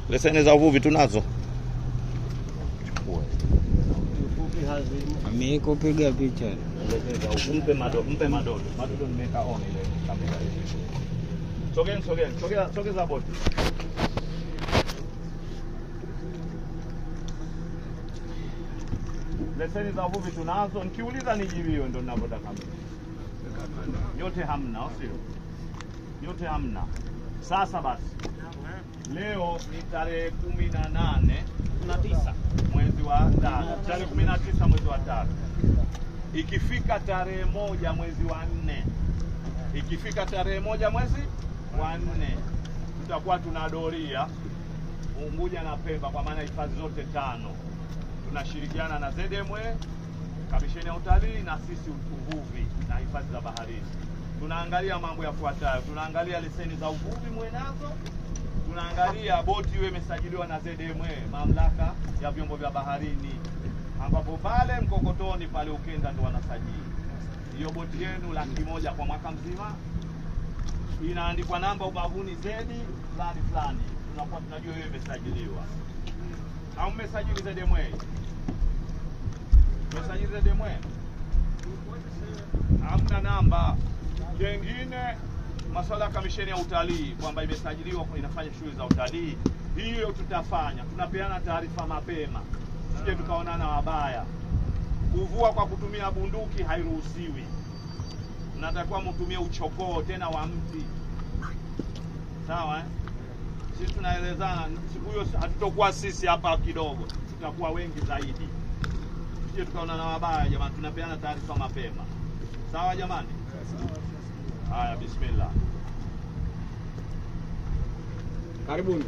Leseni za uvuvi tunazo. Amekupiga picha. Mpe madodo. Madodo nimeka on ile kamera ile. Sogeza boti. Leseni za uvuvi tunazo. Nikiuliza nijibiwe ndo ninavyotaka mimi. Yote hamna, sio? Yote hamna. Sasa basi. Leo ni tarehe 19 mwezi wa 5. Tarehe 19 mwezi wa 5. Ikifika tarehe 1 mwezi wa 4. Ikifika tarehe 1 mwezi wa 4 tutakuwa tunadoria Unguja na Pemba, kwa maana hifadhi zote 5. Tunashirikiana na ZMW, Kamisheni ya Utalii na sisi uvuvi na hifadhi za baharini. Tunaangalia mambo yafuatayo. Tunaangalia leseni za uvuvi mwenazo. Tunaangalia boti iwe imesajiliwa na ZMW, mamlaka ya vyombo vya baharini, ambapo pale Mkokotoni pale Ukenda ndo wanasajili. Hiyo boti yenu $100,000 kwa mwaka mzima. Inaandikwa namba ubavuni zedi fulani. Tunakuwa tunajua hiyo imesajiliwa. Au mmesajili ZMW? Mmesajili ZMW? Hamna namba. Jengine masuala ya Kamisheni ya Utalii kwamba imesajiliwa inafanya shughuli za utalii. Hiyo tutafanya. Tunapeana taarifa mapema. Sije tukaonana wabaya. Kuvua kwa kutumia bunduki hairuhusiwi. Natakiwa mtumie uchokoo tena wa mti. Sawa eh? Sisi tunaelezana, siku hiyo hatutokuwa sisi hapa kidogo. Tutakuwa wengi zaidi. Sije tukaonana wabaya jamani, tunapeana taarifa mapema. Sawa jamani? Haya, bismillah. Karibuni.